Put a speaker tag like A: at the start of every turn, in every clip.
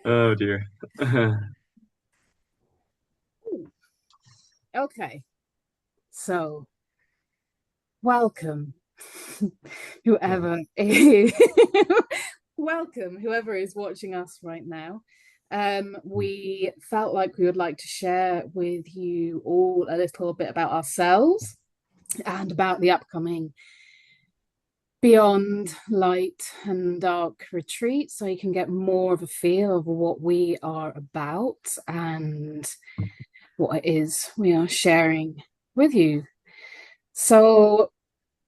A: Oh dear.
B: Okay, so welcome, whoever is welcome, whoever is watching us right now. We felt like we would like to share with you all a little bit about ourselves and about the upcoming Beyond Light and Dark retreat, so you can get more of a feel of what we are about and what it is we are sharing with you. So,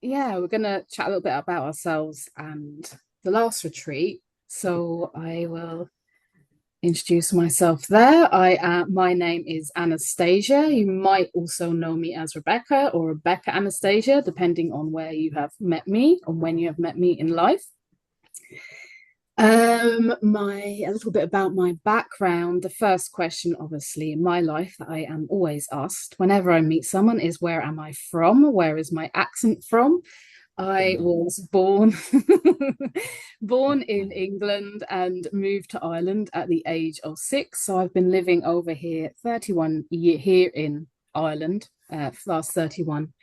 B: yeah, we're going to chat a little bit about ourselves and the last retreat. So, I will introduce myself there. My name is Anastasia. You might also know me as Rebecca or Rebecca Anastasia, depending on where you have met me or when you have met me in life. A little bit about my background. The first question, obviously, in my life that I am always asked whenever I meet someone is, where am I from? Where is my accent from? I was born born in England and moved to Ireland at the age of 6. So I've been living over here 31 years here in Ireland for the last 31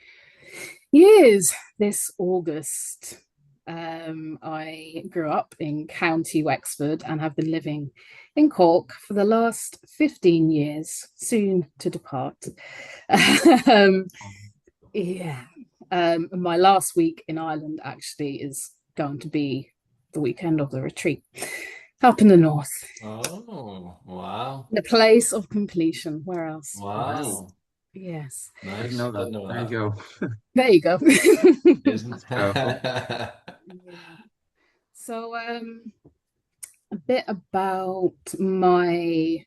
B: years this August. I grew up in County Wexford and have been living in Cork for the last 15 years, soon to depart. um, yeah. My last week in Ireland actually is going to be the weekend of the retreat up in the north.
C: Oh, wow.
B: The place of completion. Where else?
C: Wow.
B: Yes.
A: Didn't
C: Nice.
A: know that.
C: Didn't know
A: There you
C: that.
A: go.
B: There you go.
C: Isn't
A: That's powerful.
B: Yeah. So, a bit about my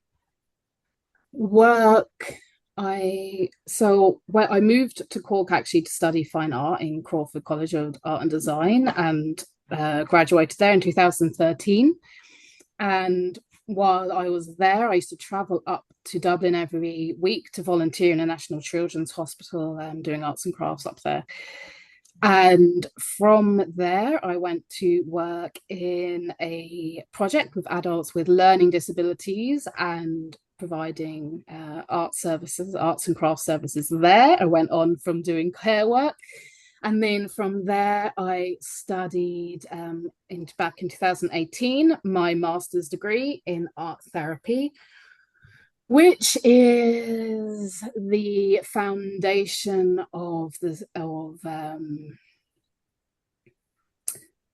B: work. Where I moved to Cork actually to study fine art in Crawford College of Art and Design, and graduated there in 2013. And while I was there, I used to travel up to Dublin every week to volunteer in a National Children's Hospital, doing arts and crafts up there. And from there, I went to work in a project with adults with learning disabilities and providing art services, arts and crafts services there. I went on from doing care work. And then from there, I studied back in 2018 my master's degree in art therapy, which is the foundation of the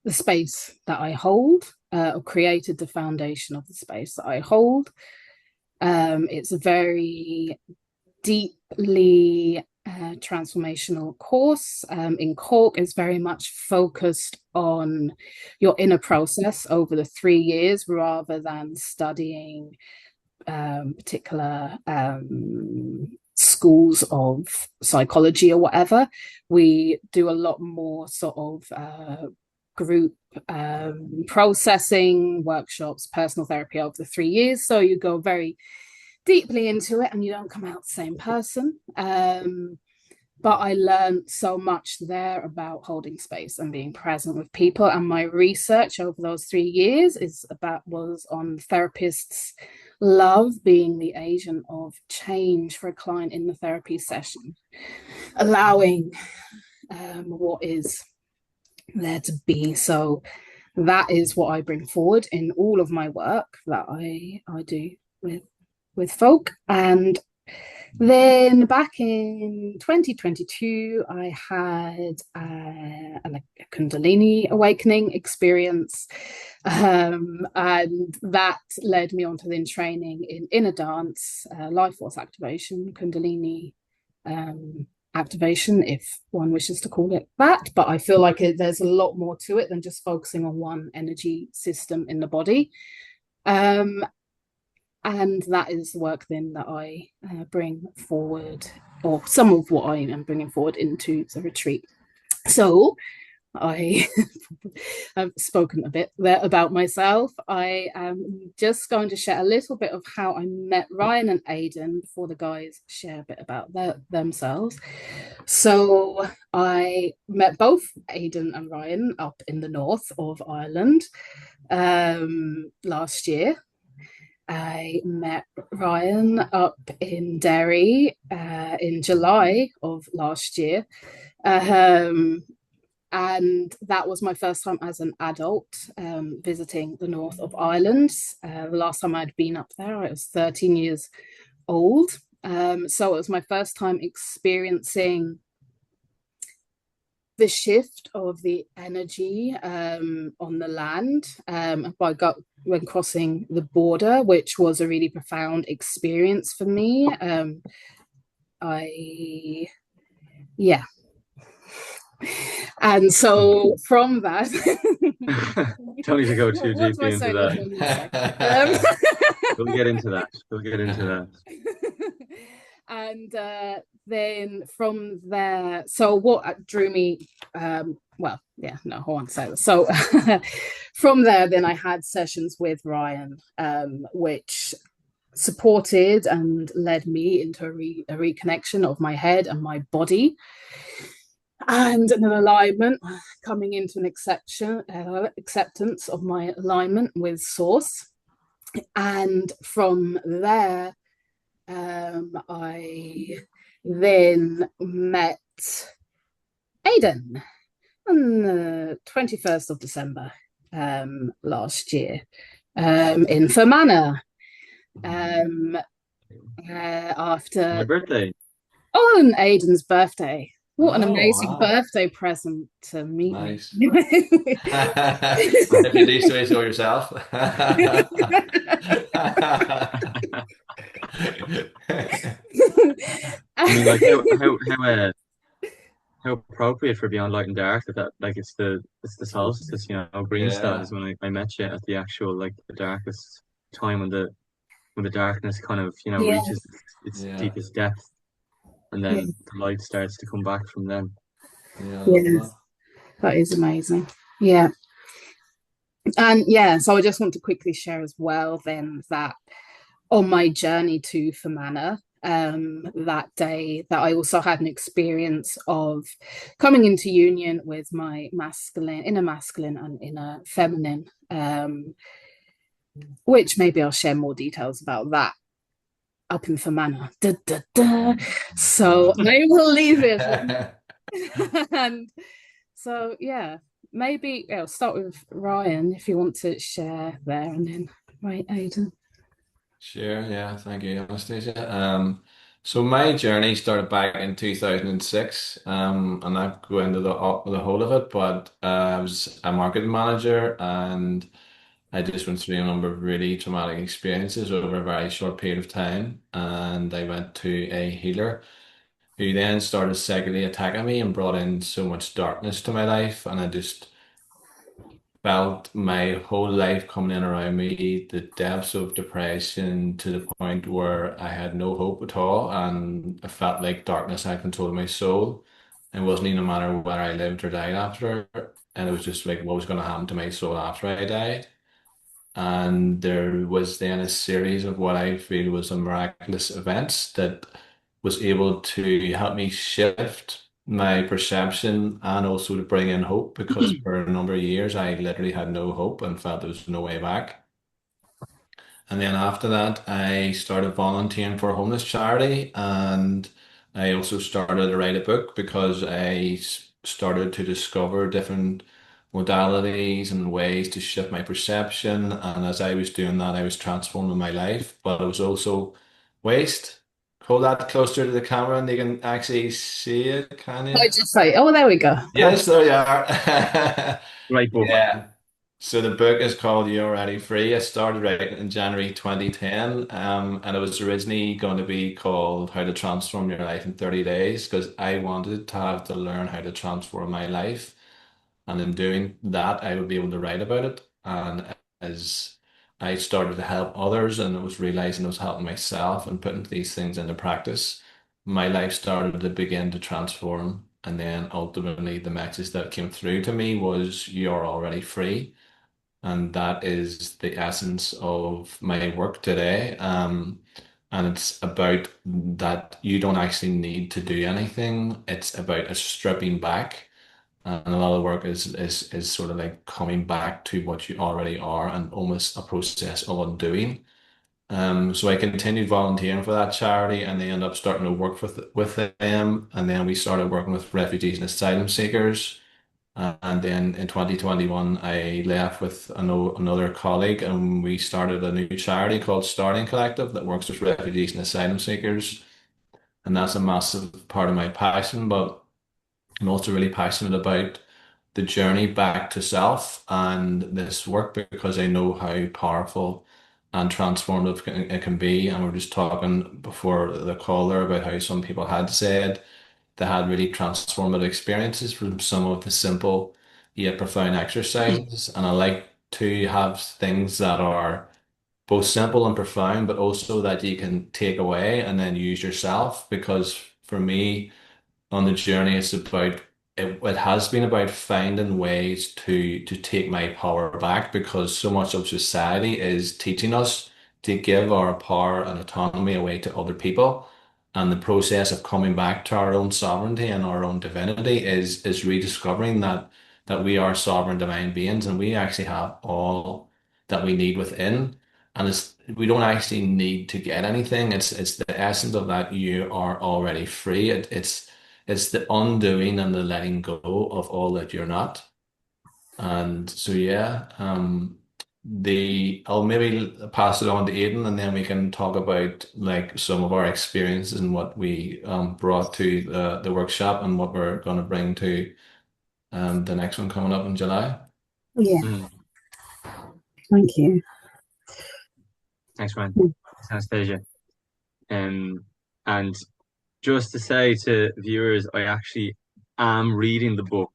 B: space that I hold, or created the foundation of the space that I hold. It's a very deeply transformational course. In Cork is very much focused on your inner process over the 3 years rather than studying particular schools of psychology or whatever. We do a lot more sort of group processing, workshops, personal therapy over the 3 years. So you go very deeply into it and you don't come out the same person. But I learned so much there about holding space and being present with people. And my research over those 3 years was on therapists' love being the agent of change for a client in the therapy session, allowing what is there to be. So that is what I bring forward in all of my work that I do with folk. And then back in 2022, I had a Kundalini awakening experience. And that led me on to then training in inner dance, life force activation, Kundalini activation, if one wishes to call it that. But I feel like there's a lot more to it than just focusing on one energy system in the body. And that is the work then that I bring forward, or some of what I am bringing forward into the retreat. So I I've spoken a bit there about myself. I am just going to share a little bit of how I met Ryan and Aidan before the guys share a bit about themselves. So I met both Aidan and Ryan up in the north of Ireland last year. I met Ryan up in Derry in July of last year. Um, and that was my first time as an adult visiting the north of Ireland. The last time I'd been up there, I was 13 years old. So it was my first time experiencing the shift of the energy on the land when crossing the border, which was a really profound experience for me. I yeah, and so from that,
A: Don't need to go too
B: what do I
A: deeply into
B: say? What
A: that.
B: do I need to say? Um,
A: We'll get into that. We'll get into that.
B: and then from there, so what drew me, well, yeah, no, I want to say that. So from there, then I had sessions with Ryan, which supported and led me into a reconnection of my head and my body and an alignment coming into an acceptance of my alignment with source. And from there, I then met Aidan on the 21st of December last year in Fermanagh.
A: My
B: After
A: birthday.
B: on Aidan's birthday. What an
C: Oh,
B: amazing
C: wow.
B: birthday present to meet me.
C: Nice. If you do say so yourself.
A: I mean, like how appropriate for Beyond Light and Dark that like it's the solstice, green stuff
C: Yeah,
A: is when I met you at the actual like the darkest time when the darkness kind of
B: Yeah,
A: reaches its
C: yeah,
A: deepest depth, and
B: yeah,
A: then the light starts to come back from then.
C: yeah, I love
B: yeah.
C: that.
B: That is amazing. Yeah. And yeah, so I just want to quickly share as well then that on my journey to Fermanagh, that day that I also had an experience of coming into union with my inner masculine and inner feminine, which maybe I'll share more details about that up in Fermanagh. Da, da, da. So
C: Wow.
B: I will leave it. And so, yeah, maybe I'll start with Ryan if you want to share there, and then right, Aidan.
C: Sure, yeah, thank you, Anastasia. So my journey started back in 2006, and I've go into the whole of it, but I was a marketing manager, and I just went through a number of really traumatic experiences over a very short period of time, and I went to a healer who then started psychically attacking me and brought in so much darkness to my life, and I just felt my whole life coming in around me, the depths of depression to the point where I had no hope at all, and I felt like darkness had control of my soul. It wasn't even a matter whether I lived or died after, and it was just like what was going to happen to my soul after I died. And there was then a series of what I feel was a miraculous events that was able to help me shift my perception and also to bring in hope because for a number of years I literally had no hope and felt there was no way back. And then after that, I started volunteering for a homeless charity, and I also started to write a book because started to discover different modalities and ways to shift my perception. And as I was doing that, I was transforming my life, but it was also waste. Hold that closer to the camera and you can actually see it, can you?
B: I just say, oh, there we go.
C: Yes, there you are.
A: Right book.
C: Yeah. So the book is called You're Already Free. I started writing it in January 2010, and it was originally going to be called How to Transform Your Life in 30 Days because I wanted to have to learn how to transform my life. And in doing that, I would be able to write about it. And as I started to help others and I was realizing I was helping myself and putting these things into practice, my life started to begin to transform. And then ultimately the message that came through to me was you're already free. And that is the essence of my work today. And it's about that you don't actually need to do anything. It's about a stripping back. And a lot of the work is sort of like coming back to what you already are and almost a process of undoing. So I continued volunteering for that charity and they ended up starting to work with them. And then we started working with refugees and asylum seekers. And then in 2021, I left with another colleague and we started a new charity called Starting Collective that works with refugees and asylum seekers. And that's a massive part of my passion, but I'm also really passionate about the journey back to self and this work because I know how powerful and transformative it can be. And we are just talking before the call there about how some people had said they had really transformative experiences from some of the simple yet profound exercises. And I like to have things that are both simple and profound, but also that you can take away and then use yourself. Because for me, on the journey, it has been about finding ways to take my power back because so much of society is teaching us to give our power and autonomy away to other people. And the process of coming back to our own sovereignty and our own divinity is rediscovering that we are sovereign divine beings and we actually have all that we need within. And we don't actually need to get anything. It's the essence of that you are already free. It's the undoing and the letting go of all that you're not. And so yeah, I'll maybe pass it on to Aidan and then we can talk about like some of our experiences and what we brought to the workshop and what we're going to bring to the next one coming up in July.
B: Yeah,
A: Mm.
B: thank you.
A: Thanks, Ryan. Thanks, Anastasia. And just to say to viewers, I actually am reading the book.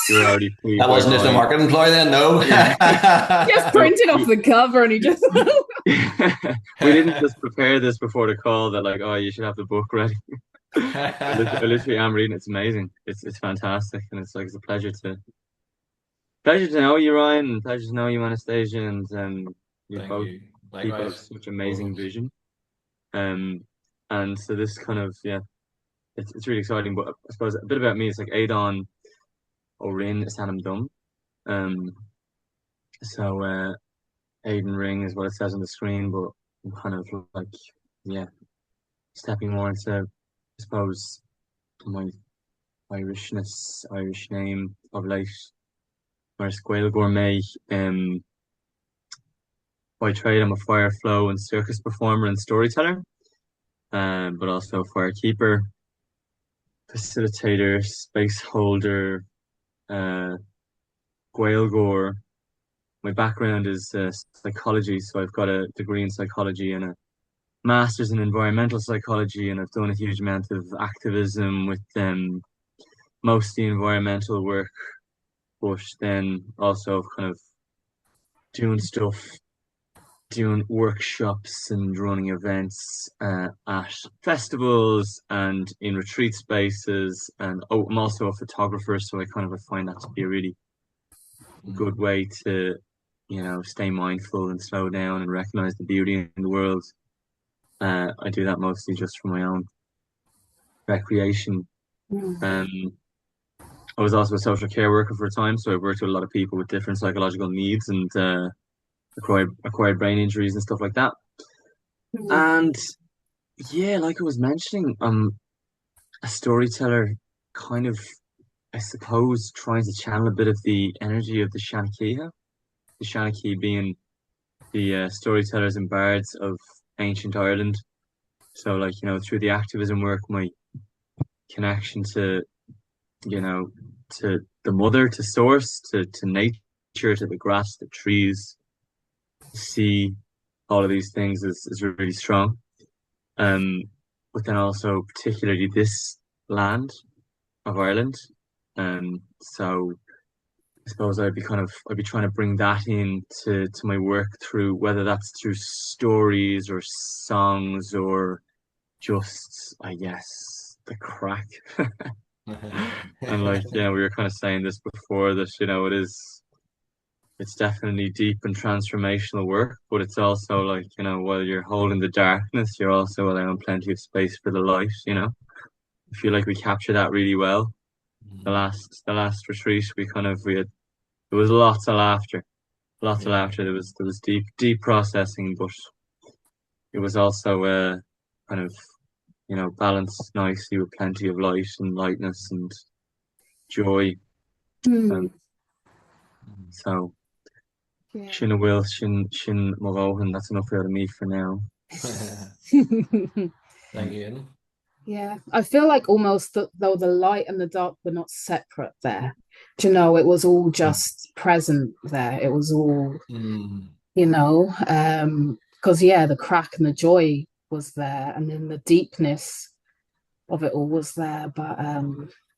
A: You're already free
C: That
A: by
C: wasn't just a
A: Ryan.
C: marketing ploy then, no.
B: Just
A: No,
B: printed off the cover and he just
A: we didn't just prepare this before the call that like, oh, you should have the book ready. I literally am reading. It's amazing. It's fantastic, and it's like it's a pleasure to know you, Ryan, and pleasure to know you, Anastasia, and you're
C: Thank
A: both
C: you.
A: people of
C: Likewise.
A: such amazing vision. Um, and so this kind of it's really exciting. But I suppose a bit about me. It's like Aodhán O Rinn is Dum. Um, so Aodhán Ring is what it says on the screen, but I'm kind of like yeah, stepping more into I suppose my Irishness, Irish name of late. Whereas Gael Gourmet, by trade, I'm a fire flow and circus performer and storyteller, but also firekeeper, facilitator, space holder, uh, Gaeilgeoir. My background is psychology, so I've got a degree in psychology and a master's in environmental psychology, and I've done a huge amount of activism with mostly environmental work, but then also kind of doing stuff, doing workshops and running events at festivals and in retreat spaces. And oh, I'm also a photographer, so I kind of find that to be a really good way to, stay mindful and slow down and recognize the beauty in the world. I do that mostly just for my own recreation. Um, I was also a social care worker for a time, so I worked with a lot of people with different psychological needs and acquired brain injuries and stuff like that. And yeah, like I was mentioning, a storyteller, kind of, I suppose, trying to channel a bit of the energy of the Shanachie, the Shanachie being the storytellers and bards of ancient Ireland. So, like, through the activism work, my connection to, to the mother, to source, to nature, to the grass, the trees, the sea, all of these things is really strong. But then also particularly this land of Ireland. So I suppose I'd be trying to bring that in to my work through whether that's through stories or songs or just I guess the crack And like, yeah, we were kind of saying this before that, it's definitely deep and transformational work, but it's also like, while you're holding the darkness, you're also allowing plenty of space for the light, I feel like we capture that really well. The last retreat, we had there was lots of
C: Yeah.
A: laughter. There was deep processing, but it was also kind of balanced nicely with plenty of light and lightness and joy.
B: Hmm.
A: And so
B: Yeah.
A: Shin will Shin Morohan, that's enough out of me for now.
C: Thank you, Ian.
B: Yeah, I feel like almost though the light and the dark were not separate there. Do you know, it was all
A: Mm,
B: just present there. It was all,
C: Mm.
B: because yeah, the crack and the joy was there, and then the deepness of it all was there. But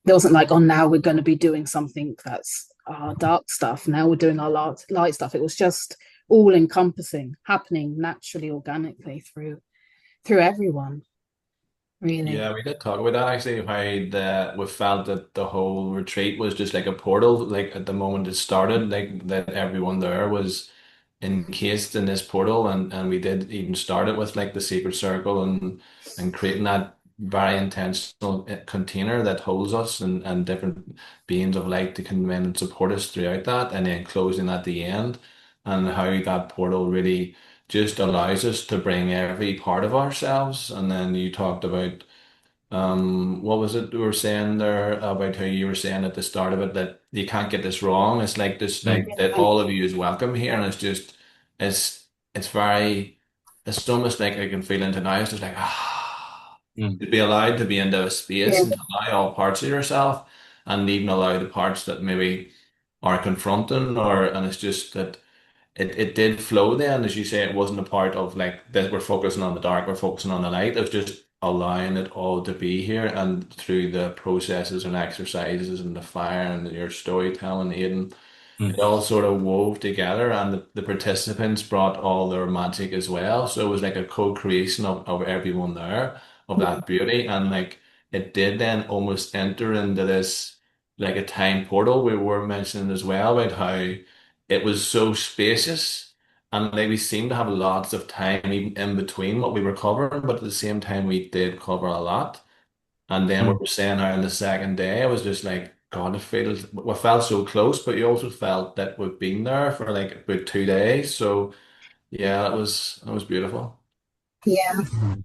B: there wasn't like, oh, now we're going to be doing something that's our dark stuff. Now we're doing our light stuff. It was just all encompassing, happening naturally, organically through everyone, really.
C: Yeah, we did talk about that actually, how we felt that the whole retreat was just like a portal, like at the moment it started, like that everyone there was encased in this portal, and we did even start it with like the secret circle and creating that very intentional container that holds us and different beings of light to come in and support us throughout that, and then closing at the end, and how that portal really just allows us to bring every part of ourselves. And then you talked about what was it you were saying there about how you were saying at the start of it that you can't get this wrong? It's like this,
A: mm,
C: like that all of you is welcome here, and it's it's very, it's almost like I can feel into now. It's just like
A: mm,
C: to be allowed to be into a space
B: Yeah.
C: and to allow all parts of yourself, and even allow the parts that maybe are confronting, and it's just that it did flow then, as you say, it wasn't a part of like that we're focusing on the dark, we're focusing on the light. It was just allowing it all to be here, and through the processes and exercises and the fire and your storytelling, Aiden,
A: mm,
C: it all sort of wove together, and the participants brought all their magic as well. So it was like a co-creation of everyone there, of that beauty. And like it did then almost enter into this like a time portal we were mentioning as well, about how it was so spacious, and like we seemed to have lots of time even in between what we were covering, but at the same time we did cover a lot. And then we
A: mm.
C: were saying how on the second day, I was just like, God, it feels, we felt so close, but you also felt that we've been there for like about 2 days. So yeah, it was beautiful.
B: Yeah.
A: Mm.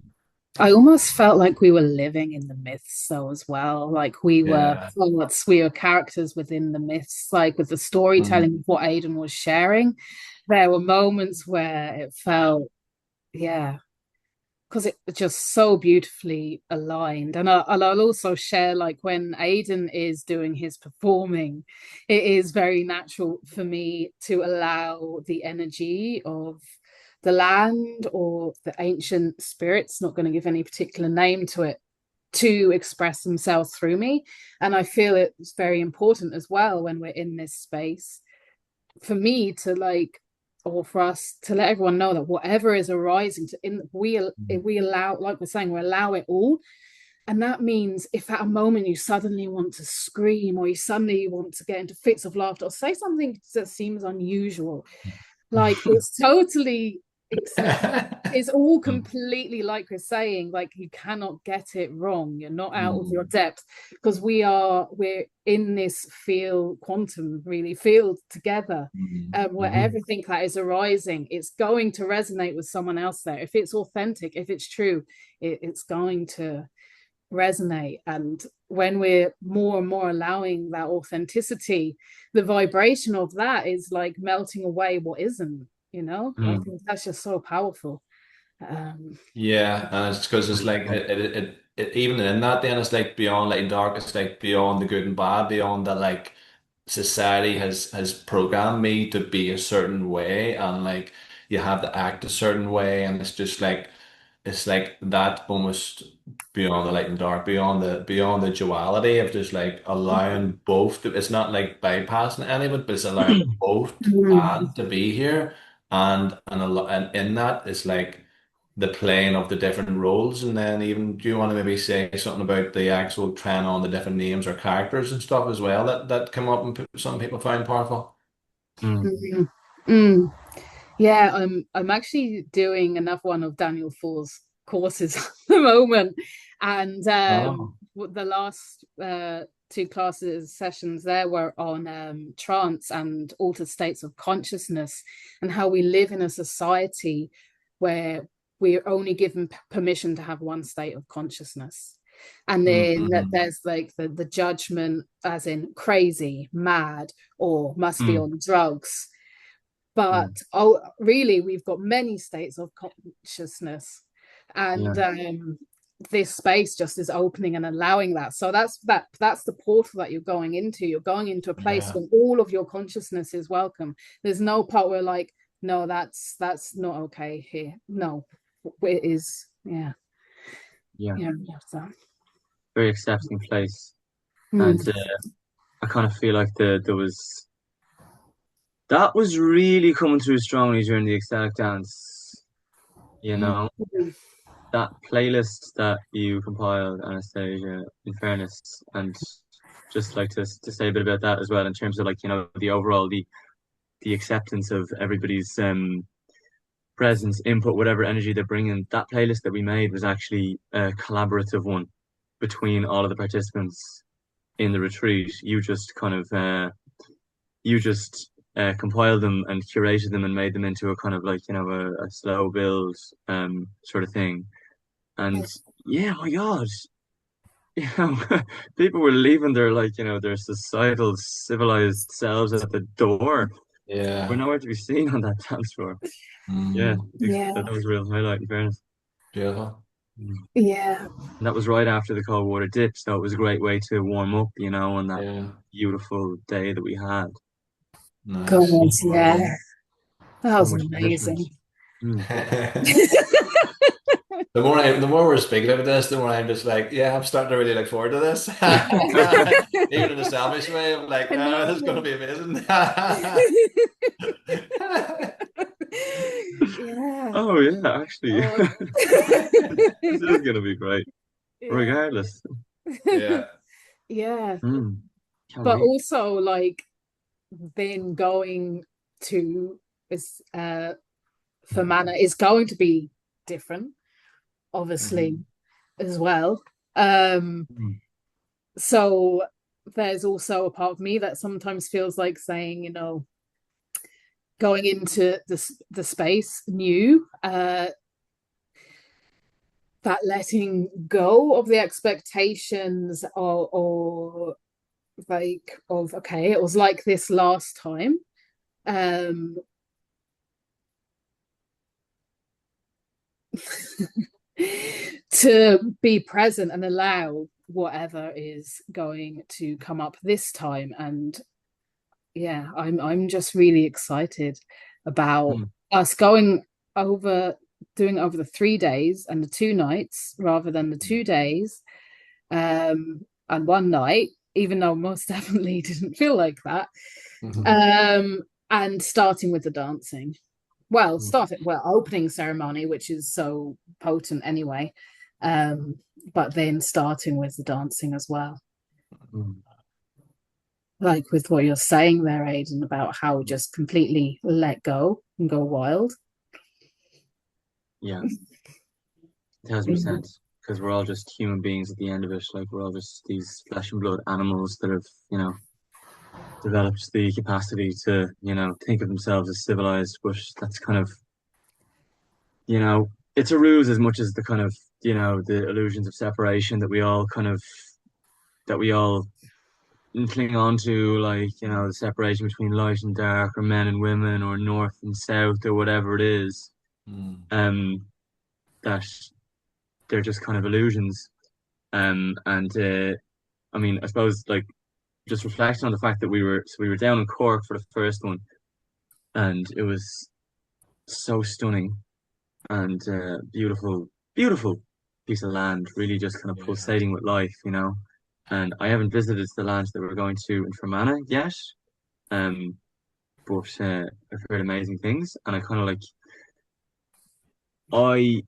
B: I almost felt like we were living in the myths, so as well. Like we were
C: Yeah.
B: thoughts, we were characters within the myths, like with the storytelling
C: Mm.
B: of what Aidan was sharing. There were moments where it felt, yeah, because it was just so beautifully aligned. And I'll also share, like when Aidan is doing his performing, it is very natural for me to allow the energy of the land or the ancient spirits, not going to give any particular name to it, to express themselves through me. And I feel it's very important as well when we're in this space for me to like, or for us to let everyone know that whatever is arising to in we if we allow, like we're saying, we allow it all. And that means if at a moment you suddenly want to scream, or you suddenly want to get into fits of laughter, or say something that seems unusual, like it's totally acceptable. It's all
A: Mm,
B: completely, like we're saying, like you cannot get it wrong. You're not out of your
C: Mm.
B: depth, because we're in this field, quantum really field together,
C: Mm.
B: where
A: mhm,
B: everything that is arising, it's going to resonate with someone else there. If it's authentic, if it's true, it's going to resonate. And when we're more and more allowing that authenticity, the vibration of that is like melting away what isn't. I
A: mm,
B: think that's just so powerful. um
C: Yeah, and it's because it's like even in that, then it's like beyond like dark, it's like beyond the good and bad, beyond that, like society has programmed me to be a certain way, and like you have to act a certain way, and it's like that almost beyond the light and dark, beyond the duality of just like allowing both it's not like bypassing any of it, but it's allowing both
B: mm,
C: and to be here, and in that it's like the playing of the different roles, and then even do you want to maybe say something about the actual trying on the different names or characters and stuff as well that come up and some people find powerful?
A: Mm.
B: Mm. Mm. Yeah, I'm actually doing another one of Daniel Four's courses at the moment, and
A: Oh,
B: the last two classes sessions there were on trance and altered states of consciousness, and how we live in a society where we're only given permission to have one state of consciousness. And then
C: Mm-hmm.
B: there's like the judgment, as in crazy, mad, or must be
A: mm,
B: on drugs. But
A: mm,
B: oh, really, we've got many states of consciousness, and
A: yeah,
B: this space just is opening and allowing that. So that's the portal that you're going into. You're going into a place
C: Yeah.
B: when all of your consciousness is welcome. There's no part where like, no, that's not okay here. No, it is. Yeah,
A: yeah.
B: yeah. So,
A: Very accepting place, and
B: mm.
A: I kind of feel like there was that was really coming through strongly during the ecstatic dance. You know, that playlist that you compiled, Anastasia, in fairness, and just like to say a bit about that as well in terms of like, the overall the acceptance of everybody's presence, input, whatever energy they're bringing. That playlist that we made was actually a collaborative one between all of the participants in the retreat. You just compiled them and curated them and made them into a kind of like, a slow build sort of thing. And yeah, my God, you know, people were leaving their like, their societal civilized selves at the door. We're
C: Yeah.
A: nowhere to be seen on that dance floor. Yeah,
C: Mm.
B: Yeah,
A: that was a real highlight in fairness.
C: Beautiful.
A: Mm.
B: yeah.
A: And that was right after the cold water dip, so it was a great way to warm up, on that
C: Yeah.
A: beautiful day that we had.
B: God,
C: Nice.
B: yeah. That
A: So
B: was
A: much nourishment.
B: amazing.
A: Mm.
C: The more we're speaking about this, the more I'm just like, yeah, I'm starting to really look forward to this. Even in a selfish way, I'm like,
B: I
C: ah, this is going to
B: know.
C: be amazing.
B: Yeah.
A: Oh yeah, actually,
B: Oh.
A: this is gonna be great,
B: Yeah.
A: regardless.
C: Yeah.
B: Yeah.
A: Mm. Can't
B: But
A: wait.
B: also like then going to is Fermanagh is going to be different, obviously,
C: Mhm.
B: as well. Um,
A: Mm.
B: so there's also a part of me that sometimes feels like saying, going into the space new, that letting go of the expectations or like of okay, it was like this last time. Um to be present and allow whatever is going to come up this time. And yeah, I'm just really excited about
A: Mm.
B: us going over doing over the 3 days and the 2 nights rather than the 2 days and one night, even though most definitely didn't feel like that.
C: Mhm.
B: Um, and starting with the dancing. Well,
A: Mm.
B: opening ceremony, which is so potent anyway. Um, but then starting with the dancing as well.
A: Mm.
B: Like with what you're saying there, Aidan, about how just completely let go and go wild.
A: Yeah, 1000%. Because we're all just human beings at the end of it. Like we're all just these flesh and blood animals that have, developed the capacity to, think of themselves as civilized. But that's kind of, it's a ruse as much as the kind of, the illusions of separation that we all cling on to, like, the separation between light and dark, or men and women, or north and south, or whatever it is.
C: Mm.
A: Um, that they're just kind of illusions. And I mean, I suppose like just reflecting on the fact that we were down in Cork for the first one, and it was so stunning and beautiful, beautiful piece of land, really just kind of
C: Yeah.
A: pulsating with life, And I haven't visited the land that we're going to in Fermanagh yet, um, but I've heard amazing things, and I kind of like I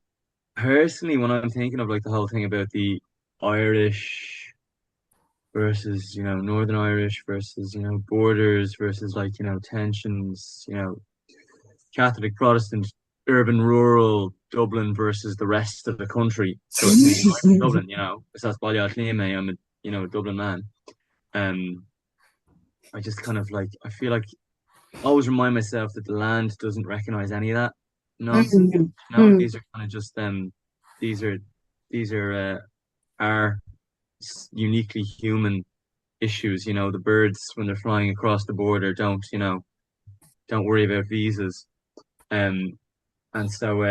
A: personally, when I'm thinking of like the whole thing about the Irish versus, Northern Irish versus, borders versus like, tensions, Catholic, Protestant, urban, rural, Dublin versus the rest of the country. So it's me, I'm from Dublin, it's that's Balliol Cliame, I'm a, a Dublin man. Um, I just kind of like, I feel like I always remind myself that the land doesn't recognize any of that nonsense.
B: Mm, mm.
A: These are kind of just these are these are our uniquely human issues. The birds when they're flying across the border don't worry about visas. Um, and so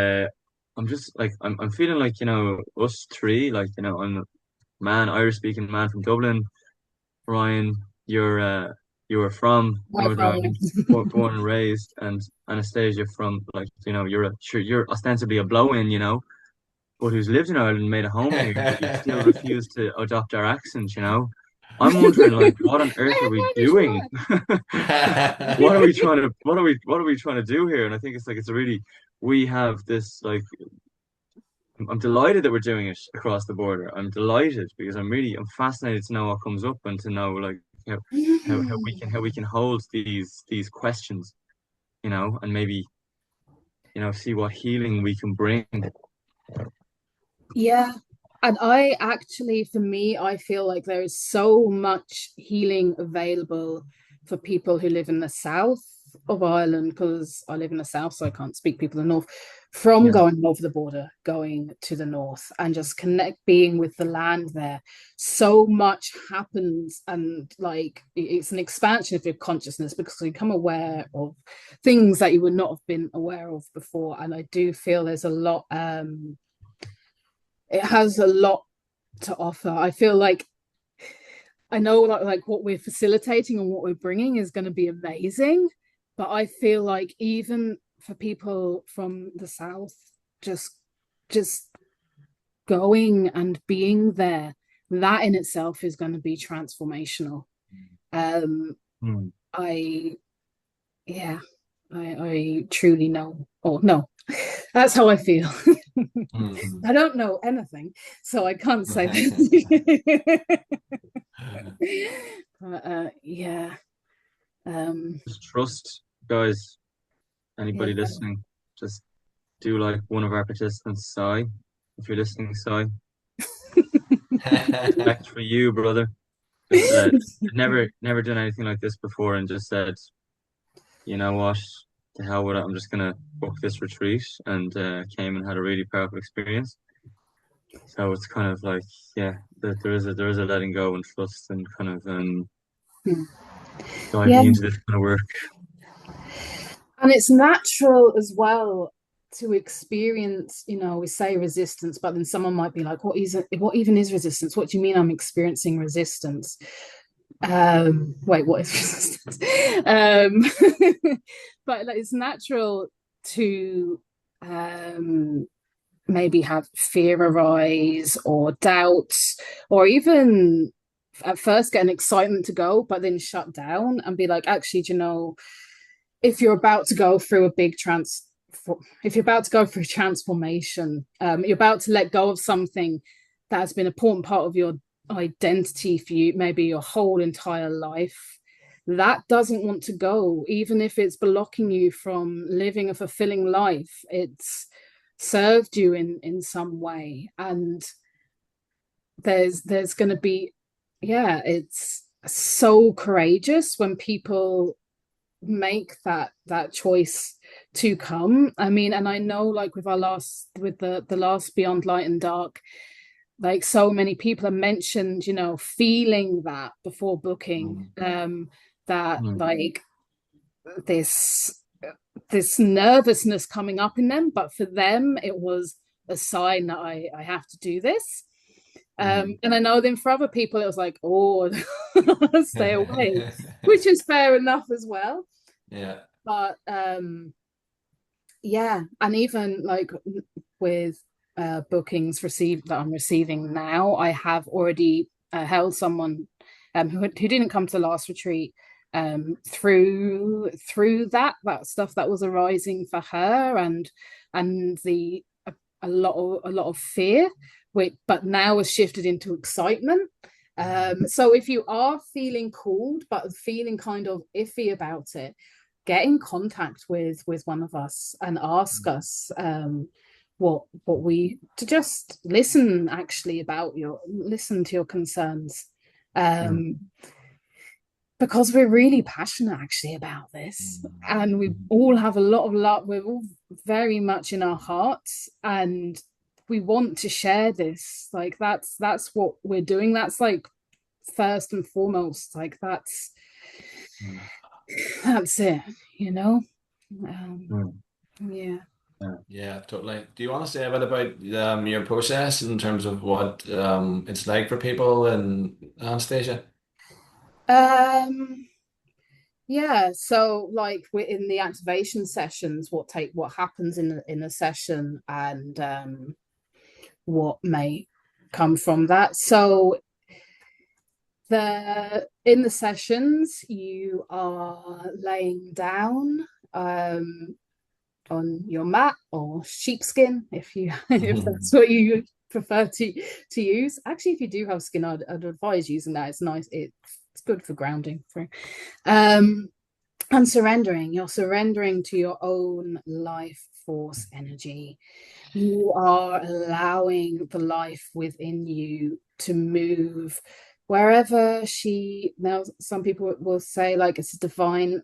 A: I'm just like I'm feeling like us three, like I'm a man, Irish speaking man from Dublin. Ryan, you were from
B: No
A: Northern
B: problem.
A: Ireland, born and raised, and Anastasia from like you're ostensibly a blow-in, but who's lived in Ireland and made a home here, but you still refuse to adopt our accent. I'm wondering like what on earth are
B: I
A: we
B: have Irish
A: doing?
B: blood.
A: What are we trying to do here? And I think it's like it's a really we have this like I'm delighted that we're doing it across the border. I'm delighted because I'm fascinated to know what comes up and to know like how we can hold these questions, and maybe, see what healing we can bring.
B: Yeah. And I actually, for me, I feel like there is so much healing available for people who live in the south of Ireland, because I live in the south, so I can't speak people in the north, from
A: Yeah.
B: going over the border, going to the north and just being with the land there. So much happens, and like it's an expansion of your consciousness because you become aware of things that you would not have been aware of before. And I do feel there's a lot it has a lot to offer. I feel like I know like what we're facilitating and what we're bringing is going to be amazing, but I feel like even for people from the south, just just going and being there, that in itself is going to be transformational. Um,
A: Hmm.
B: I yeah, I truly know. Oh no, that's how I feel.
C: Mm.
B: I don't know anything, so I can't say that. But yeah, um,
A: Just trust, guys.
B: yeah,
A: Anybody listening, just do like one of our participants, Sai. If you're listening, Sai, respect for you, brother. Just never done anything like this before, and just said, you know what, the hell with it. I'm just gonna book this retreat, and came and had a really powerful experience. So it's kind of like, yeah, there is a letting go and trust and kind of
B: yeah,
A: diving into this kind of work.
B: and it's natural as well to experience. We say resistance, but then someone might be like, what even is resistance? What do you mean I'm experiencing resistance? Wait, what is resistance? But like, it's natural to maybe have fear arise or doubts, or even at first get an excitement to go but then shut down and be like, actually, if you're about to go through a big if you're about to go through transformation, you're about to let go of something that has been an important part of your identity for you, maybe your whole entire life, that doesn't want to go, even if it's blocking you from living a fulfilling life. It's served you in some way, and there's going to be, yeah, it's so courageous when people make that choice to come. I mean, and I know like with the last Beyond Light and Dark, like so many people have mentioned, feeling that before booking, that
A: Mm.
B: like this this nervousness coming up in them, but for them it was a sign that I have to do this. And I know then for other people it was like, oh, stay away, which is fair enough as well.
C: Yeah.
B: But yeah, and even like with bookings received that I'm receiving now, I have already held someone who didn't come to the last retreat, through that stuff that was arising for her, and the a lot of fear, but now has shifted into excitement. So if you are feeling called but feeling kind of iffy about it, get in contact with one of us and ask us what we to just listen actually about your listen to your concerns.
A: Mm.
B: Um, because we're really passionate actually about this, and we
A: Mm.
B: all have a lot of love. We're all very much in our hearts, and we want to share this. Like that's what we're doing. That's like first and foremost. Like that's it. You know. Um,
A: Mm.
B: yeah.
A: Yeah.
C: Yeah, totally. Do you want to say a bit about your process in terms of what it's like for people in Anastasia?
B: Um, yeah. So like we're in the activation sessions, what happens in a session, and what may come from that. So in the sessions you are laying down on your mat or sheepskin if you if that's what you prefer to use. Actually, if you do have skin, I'd advise using that. It's nice. It's good for grounding. Um, and surrendering. You're surrendering to your own life force energy. You are allowing the life within you to move wherever she now some people will say like it's a divine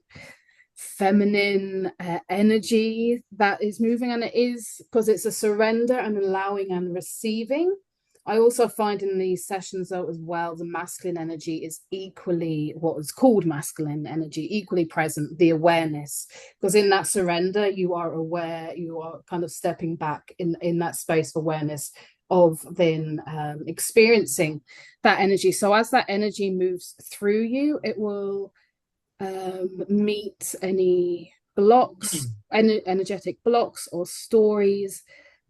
B: feminine energy that is moving, and it is because it's a surrender and allowing and receiving. I also find in these sessions though as well the masculine energy is equally what is called masculine energy, equally present, the awareness, because in that surrender you are aware, you are kind of stepping back in that space of awareness of then experiencing that energy. So as that energy moves through you, it will meet any blocks, energetic blocks or stories,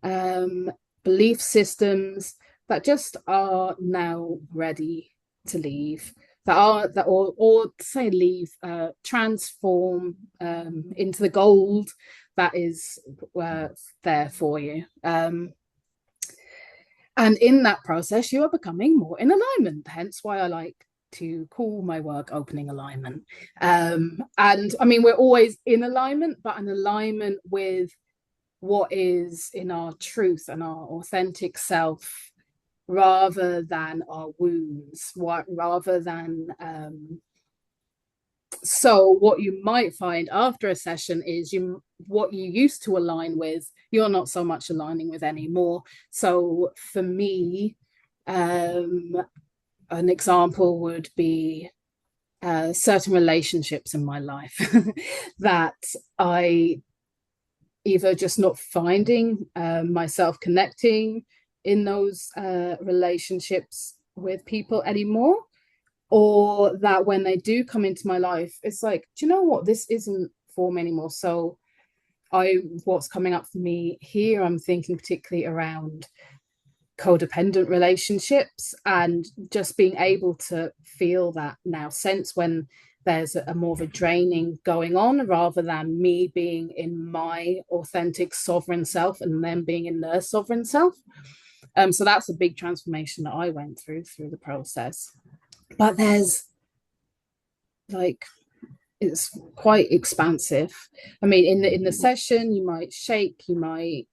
B: um, belief systems that just are now ready to leave. Or say leave, transform into the gold that is there for you. And in that process, you are becoming more in alignment. Hence why I like to call my work opening alignment. And I mean, we're always in alignment, but an alignment with what is in our truth and our authentic self rather than our wounds, rather than so what you might find after a session is what you used to align with, you're not so much aligning with anymore. So for me, an example would be certain relationships in my life that I either just not finding myself connecting in those relationships with people anymore, or that when they do come into my life, it's like, do you know what? This isn't for me anymore. So what's coming up for me here, I'm thinking particularly around codependent relationships and just being able to feel that now sense when there's a more of a draining going on rather than me being in my authentic sovereign self and them being in their sovereign self. So that's a big transformation that I went through the process. But there's like it's quite expansive. I mean, in the session, you might shake, you might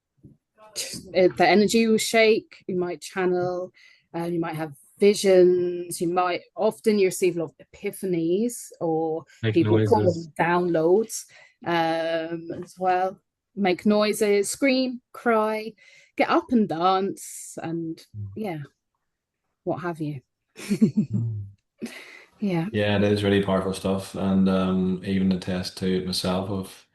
B: the energy will shake, you might channel, you might have visions, you might often you receive a lot of epiphanies, or
A: Make
B: people call
A: noises.
B: them downloads as well. Make noises, scream, cry, get up and dance, and yeah, what have you.
A: Mm.
B: Yeah.
C: Yeah, it is really powerful stuff, and even to test to it myself of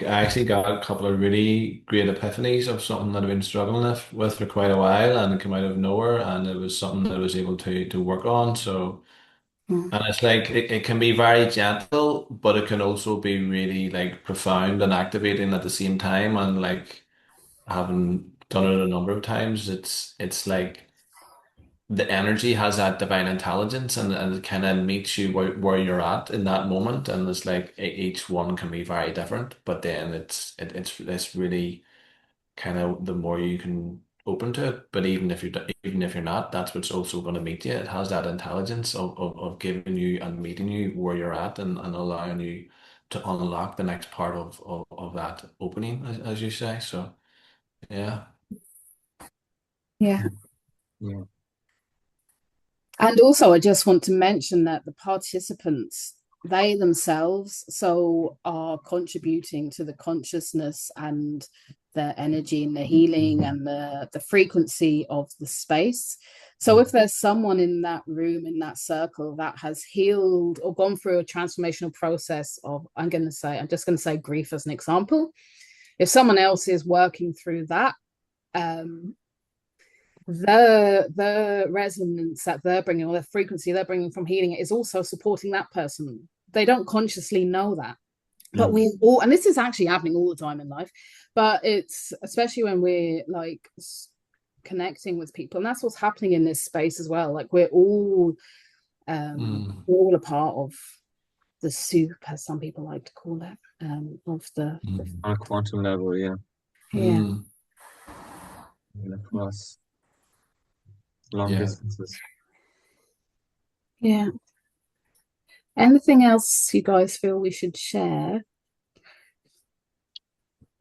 C: I actually got a couple of really great epiphanies of something that I've been struggling with for quite a while, and it came out of nowhere, and it was something that I was able to work on. So,
B: Mm.
C: and it's like it can be very gentle, but it can also be really like profound and activating at the same time. And like having done it a number of times, it's like the energy has that divine intelligence, and it kind of meets you where you're at in that moment, and it's like each one can be very different, but then it's really kind of the more you can open to it. But even if you're not, that's what's also going to meet you. It has that intelligence of giving you and meeting you where you're at, and allowing you to unlock the next part of that opening, as you say. So yeah.
B: Yeah.
A: Yeah.
B: And also, I just want to mention that the participants, they themselves, so are contributing to the consciousness and the energy and the healing and the frequency of the space. So if there's someone in that room, in that circle that has healed or gone through a transformational process of, I'm just going to say grief as an example. If someone else is working through that, um, the resonance that they're bringing, or the frequency they're bringing from healing it, is also supporting that person. They don't consciously know that, but
A: Mm.
B: we all, and this is actually happening all the time in life, but it's especially when we're like connecting with people, and that's what's happening in this space as well. Like
C: Mm,
B: we're all a part of the soup, as some people like to call it, of the
C: mm,
A: On a quantum level, yeah.
B: yeah.
C: mm.
A: Across long
C: Yeah.
A: distances.
B: Yeah. Anything else you guys feel we should share?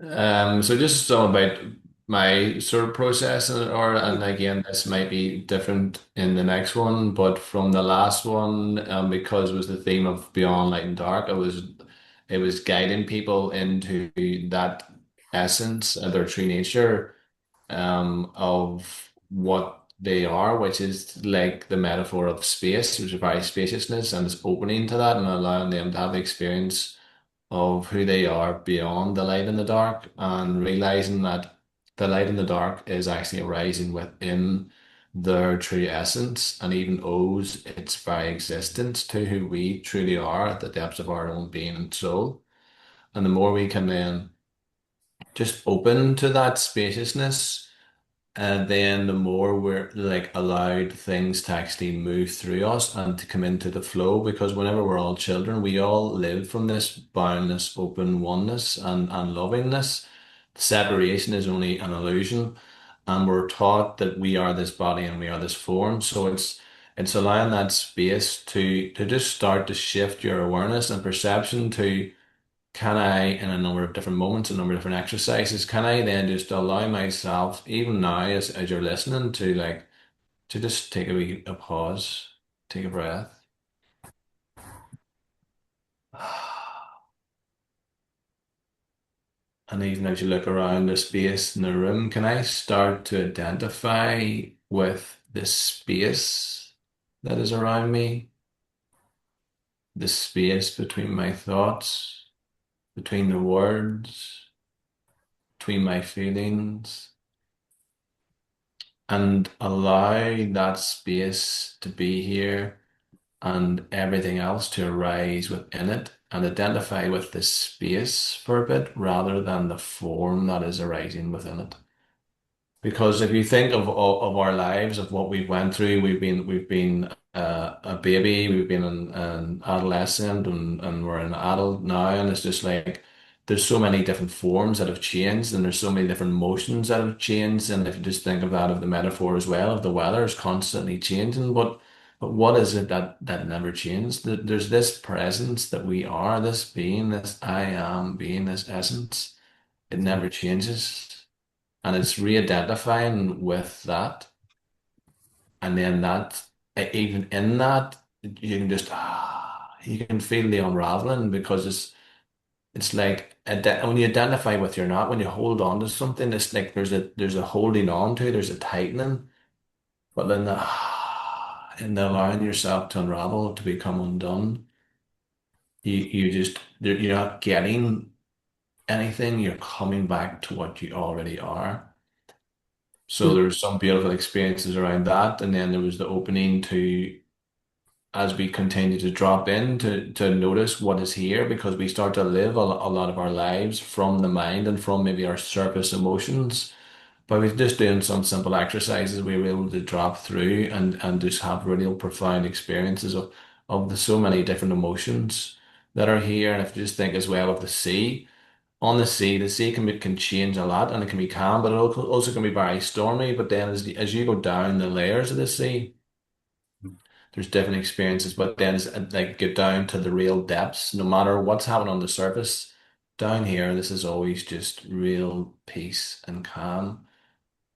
C: So just some about my sort of process, and again, this might be different in the next one, but from the last one, because it was the theme of Beyond Light and Dark, it was guiding people into that essence of their true nature, of what they are, which is like the metaphor of space, which is very spaciousness, and it's opening to that and allowing them to have the experience of who they are beyond the light and the dark, and realizing that the light and the dark is actually arising within their true essence, and even owes its very existence to who we truly are at the depths of our own being and soul. And the more we can then just open to that spaciousness, and then the more we're like allowed things to actually move through us and to come into the flow, because whenever we're all children, we all live from this boundless, open oneness and lovingness. Separation is only an illusion, and we're taught that we are this body and we are this form. So it's allowing that space to just start to shift your awareness and perception to, can I, in a number of different moments, a number of different exercises, can I then just allow myself, even now as you're listening, to like to just take a pause, take a breath. And even as you look around the space in the room, can I start to identify with the space that is around me, the space between my thoughts, between the words, between my feelings? And allow that space to be here and everything else to arise within it, and identify with the space for a bit rather than the form that is arising within it. Because if you think of our lives, of what we've went through, we've been a baby, we've been an adolescent, and we're an adult now, and it's just like there's so many different forms that have changed, and there's so many different motions that have changed. And if you just think of that, of the metaphor as well, of the weather is constantly changing, but what is it that never changed? There's this presence that we are, this being, this I am being, this essence. It never changes. And it's re-identifying with that. And then that, even in that, you can just, you can feel the unraveling, because it's like when you identify with you're not, when you hold on to something, it's like there's a holding on to, there's a tightening, but then in the allowing yourself to unravel, to become undone, you just, you're not getting anything, you're coming back to what you already are. So there was some beautiful experiences around that, and then there was the opening to, as we continue to drop in, to notice what is here, because we start to live a lot of our lives from the mind and from maybe our surface emotions. But with just doing some simple exercises, we were able to drop through and just have really profound experiences of the so many different emotions that are here. And if you just think as well of the sea, on the sea can change a lot and it can be calm, but it also can be very stormy. But then as you go down the layers of the sea, there's different experiences. But then as like get down to the real depths, no matter what's happening on the surface, down here, this is always just real peace and calm.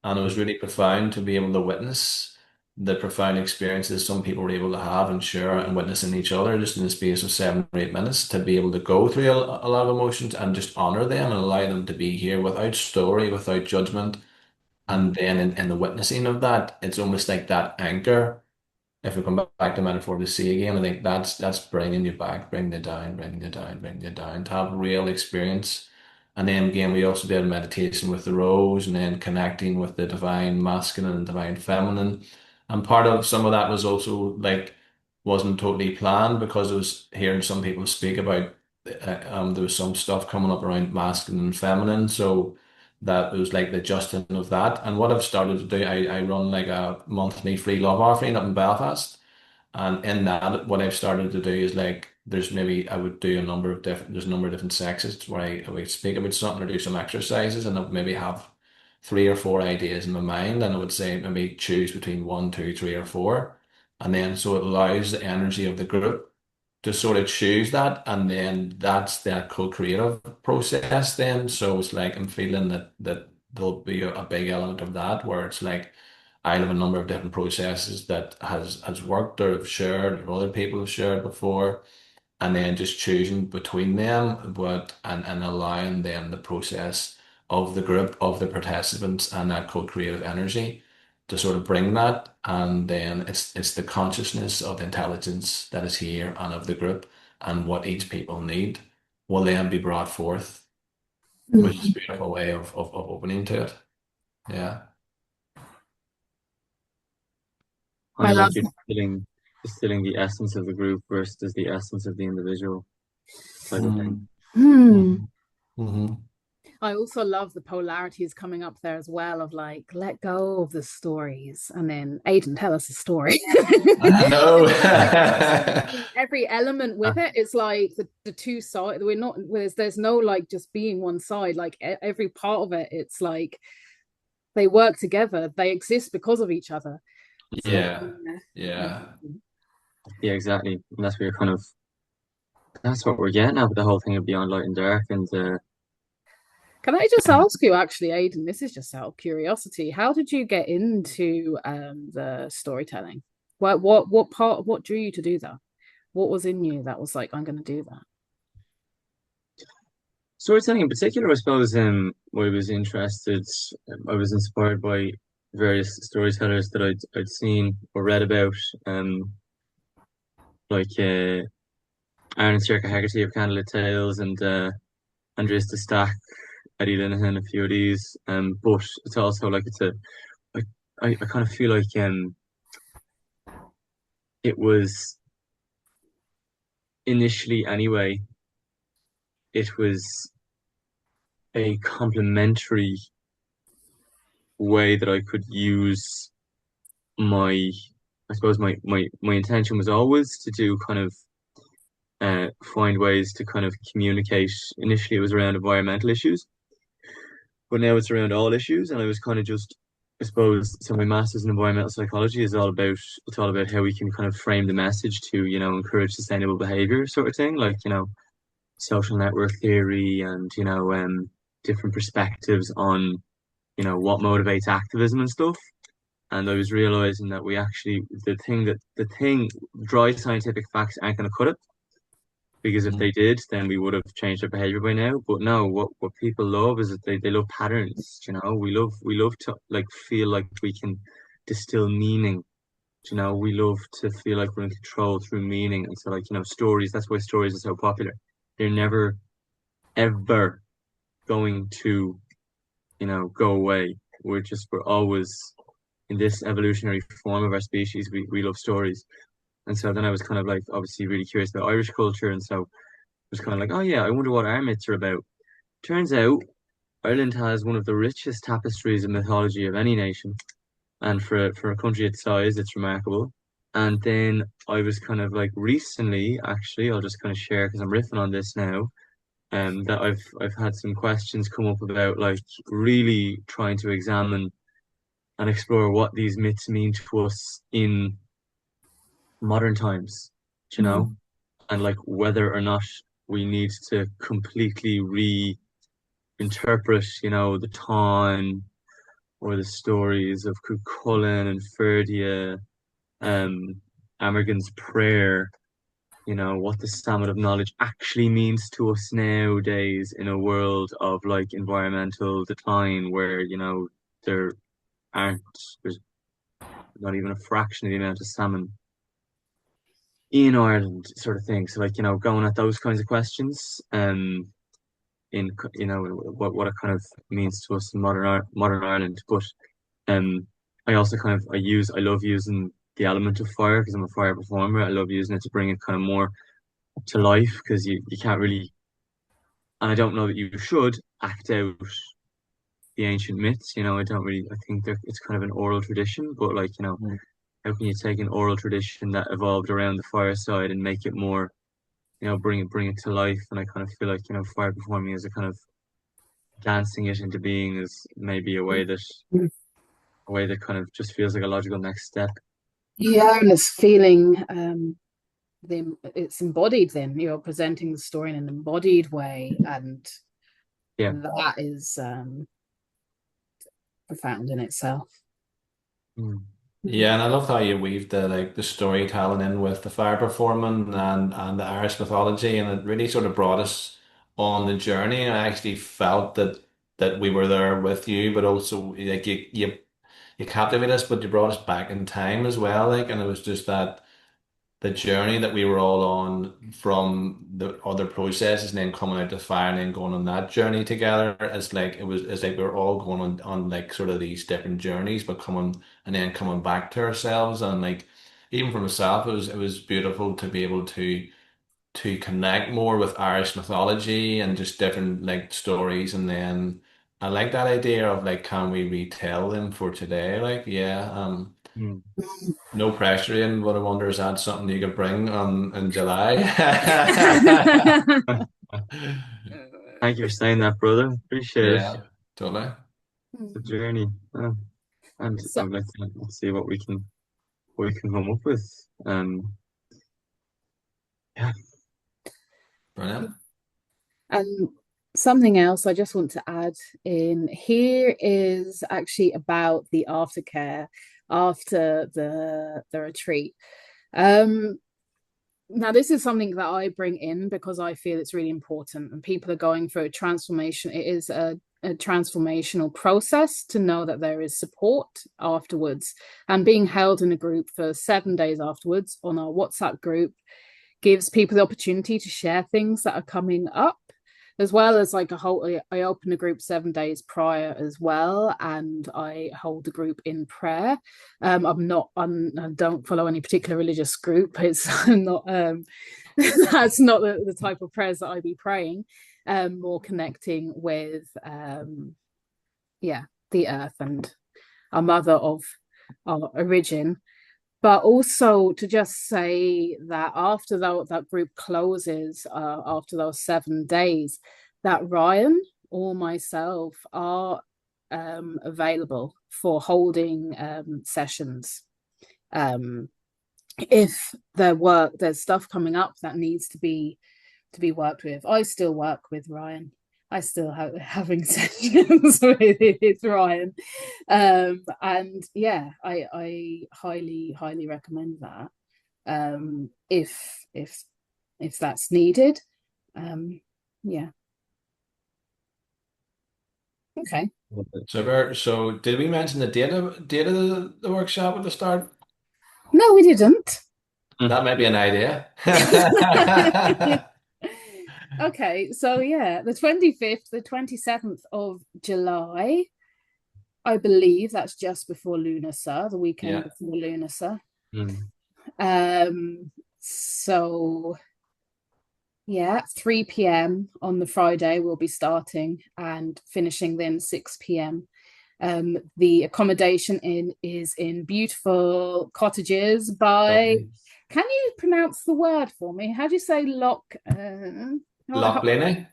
C: And it was really profound to be able to witness the profound experiences some people were able to have and share and witness in each other just in the space of 7 or 8 minutes to be able to go through a lot of emotions and just honor them and allow them to be here without story, without judgment. And then in the witnessing of that, it's almost like that anchor. If we come back to metaphor of the sea again, I think that's bringing you back, bringing you down, bringing you down, bringing you down to have real experience. And then again, we also did meditation with the rose, and then connecting with the divine masculine and divine feminine. And part of some of that was also like wasn't totally planned because I was hearing some people speak about there was some stuff coming up around masculine and feminine, so that was like the adjusting of that. And what I've started to do, I run like a monthly free love offering up in Belfast. And in that, what I've started to do is like there's maybe I would do a number of different there's a number of different sections where I would speak about something or do some exercises and I would maybe have 3 or 4 ideas in my mind and I would say maybe choose between one, two, three, or four. And then so it allows the energy of the group to sort of choose that and then that's that co-creative process then. So it's like I'm feeling that there'll be a big element of that where it's like I have a number of different processes that has worked or have shared or other people have shared before and then just choosing between them but and allowing them the process of the group of the participants and that co-creative energy to sort of bring that and then it's the consciousness of the intelligence that is here and of the group and what each people need will then be brought forth, which is a
B: Mhm.
C: beautiful way of opening to it. Yeah.
B: I
A: Kind of
B: love
A: like you're distilling the essence of the group versus the essence of the individual type of thing.
C: Mm,
B: Hmm.
C: mhm, mhm.
B: I also love the polarities coming up there as well of like, let go of the stories and then Aiden, tell us a story.
C: No.
B: Every element
A: Ah,
B: with it, it's like the two sides. We're not there's no like just being one side. Like every part of it, it's like they work together. They exist because of each other. So
C: Yeah.
B: yeah.
C: Yeah.
A: yeah, exactly. And that's what you're kind of that's what we're getting at with the whole thing of beyond light and dark and
B: Can I just ask you, actually, Aidan, this is just out of curiosity. How did you get into the storytelling? What part, what drew you to do that? What was in you that was like, I'm going to do that?
A: storytelling in particular, I suppose, I was inspired by various storytellers that I'd seen or read about, um, like Aaron Circa Haggerty of Candlelit Tales and Andreas de Stack, Eddie Linehan, a few of these. But it's also like I, I kind of feel like it was initially anyway, it was a complementary way that I could use my I suppose my intention was always to do kind of find ways to kind of communicate. Initially, it was around environmental issues, but now it's around all issues. And I was kind of just, I suppose, so my master's in environmental psychology is all about how we can kind of frame the message to, encourage sustainable behavior sort of thing, like, social network theory and, different perspectives on, what motivates activism and stuff. And I was realizing that the thing, dry scientific facts aren't going to cut it because if
C: Mhm.
A: they did, then we would have changed their behavior by now. But no, what people love is that they love patterns. We love to like feel like we can distill meaning. We love to feel like we're in control through meaning. And so like, stories, that's why stories are so popular. They're never ever going to, go away. We're always in this evolutionary form of our species, we love stories. And so then I was kind of like obviously really curious about Irish culture. And so was kind of like, oh yeah, I wonder what our myths are about. Turns out Ireland has one of the richest tapestries of mythology of any nation, and for a country its size, it's remarkable. And then I was kind of like recently, actually, I'll just kind of share because I'm riffing on this now. that I've had some questions come up about, like really trying to examine and explore what these myths mean to us in modern times, you know,
B: Mm.
A: and like whether or not we need to completely reinterpret, the time or the stories of Cuchulainn and Ferdia, um, Amergan's prayer, what the Summit of Knowledge actually means to us nowadays in a world of like environmental decline where, there aren't, there's not even a fraction of the amount of salmon in Ireland, sort of thing. So like, going at those kinds of questions, what it kind of means to us in modern Ireland. But um, I love using the element of fire because I'm a fire performer. I love using it to bring it kind of more to life because you can't really, and I don't know that you should act out the ancient myths. I think it's kind of an oral tradition, but like,
C: Mm.
A: how can you take an oral tradition that evolved around the fireside and make it more, bring it to life? And I kind of feel like, fire performing is a kind of dancing it into being is maybe a way that kind of just feels like a logical next step.
B: Yeah, and it's feeling it's embodied then. You're presenting the story in an embodied way, and
A: Yeah.
B: that is profound in itself.
A: Mm.
C: Yeah, and I love how you weave the storytelling in with the fire performing and the Irish mythology, and it really sort of brought us on the journey. I actually felt that we were there with you, but also like you captivated us, but you brought us back in time as well. Like, and it was just that the journey that we were all on from the other processes and then coming out to fire and then going on that journey together. It's like we were all going on like sort of these different journeys, but coming and then coming back to ourselves. And like even for myself, it was beautiful to be able to connect more with Irish mythology and just different like stories. And then I like that idea of like, can we retell them for today? Like, yeah,
A: Mm.
C: no pressure in, but I wonder is that something you could bring in July?
A: Thank you for saying that, brother. Appreciate it.
C: Yeah, totally.
A: The journey. And
B: So,
A: let's see what we can come up with. Yeah.
C: Brilliant.
B: and something else I just want to add in here is actually about the aftercare after the retreat. Um, Now, this is something that I bring in because I feel it's really important, and people are going through a transformation. It is a transformational process to know that there is support afterwards, and being held in a group for 7 days afterwards on our WhatsApp group gives people the opportunity to share things that are coming up, as well as like I open a group 7 days prior as well, and I hold the group in prayer. I don't follow any particular religious group. It's not that's not the type of prayers that I be praying. More connecting with yeah, the earth and our mother of our origin, but also to just say that after that group closes, after those 7 days, that Ryan or myself are available for holding sessions. If there's stuff coming up that needs to be worked with, I still work with Ryan. I still having sessions with Ryan, and yeah, I highly recommend that, if that's needed. Yeah. Okay.
C: So did we mention the date of the workshop at the start?
B: No, we didn't.
C: That might be an idea.
B: Okay, so yeah, the 25th, the 27th of July, I believe that's just before Lunasa, the weekend
C: Yeah.
B: before Lunasa.
A: Mm.
B: So yeah, 3 p.m. on the Friday we'll be starting and finishing then 6 p.m. The accommodation is in beautiful cottages by,
C: Lovely.
B: can you pronounce the word for me? How do you say lock?
C: Loch Blenny?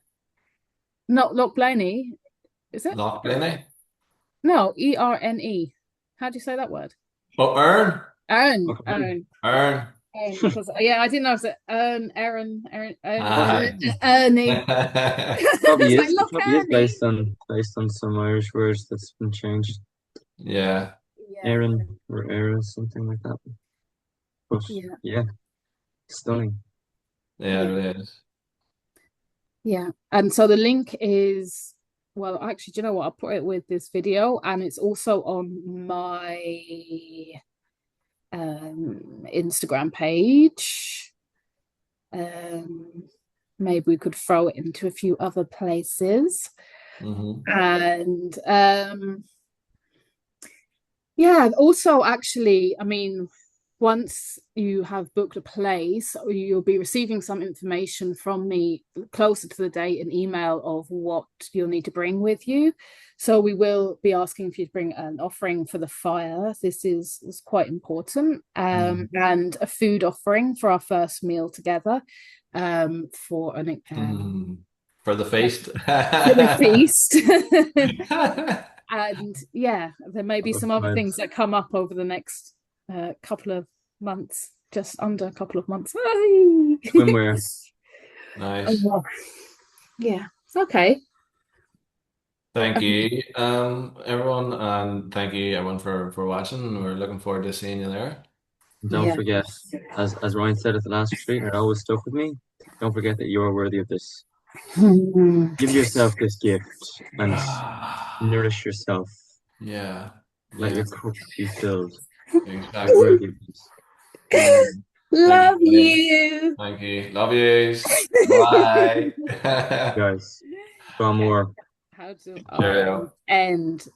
B: Not Loch Blaney, is it?
C: Loch Blaney?
B: No, Erne. How do you say that word?
C: Oh, Ern.
B: Ern,
A: Okay.
B: Ern,
C: Ern.
B: Ern. Because yeah, I didn't know if it Ern, Ern,
C: Aye.
B: Ernie.
A: Probably
B: It's like
A: is. It
B: Loch
A: probably is
B: Ernie.
A: based on some Irish words that's been changed.
C: Yeah.
B: Yeah,
A: Aaron or Era, something like that. But
B: yeah,
A: yeah, stunning.
C: Yeah, it
B: yeah,
C: really is.
B: yeah. And so the link is, well, actually, do you know what? I'll put it with this video, and it's also on my Instagram page. Um, maybe we could throw it into a few other places.
C: Hmm.
B: And yeah, also, actually, I mean, once you have booked a place, you'll be receiving some information from me closer to the date, an email of what you'll need to bring with you. So we will be asking for you to bring an offering for the fire. Is quite important, and a food offering for our first meal together, for an
C: Hmm. For the
B: yeah,
C: feast.
B: for the feast. And yeah, there may be
A: Other
B: some other things
A: vibes.
B: that come up over the next couple of months, just under a couple of months.
A: Swimwear.
B: Oh,
C: Nice.
B: well, yeah, okay.
C: Thank
B: Um,
C: you, everyone, and thank you everyone for watching. We're looking forward to seeing you there.
A: And don't
B: yeah.
A: forget, as Ryan said at the last retreat, and it always stuck with me, don't forget that you're worthy of this.
B: Hmm.
A: Give yourself this gift and nourish yourself.
C: Yeah,
A: Let
C: yeah,
A: your cup be filled. You're
C: exactly.
A: worthy of this.
C: Mm. Thank you,
B: Love
C: buddy.
B: you.
C: Thank you. Love yous. Bye.
A: Guys, go on more.
B: How to
C: Cheerio.
B: end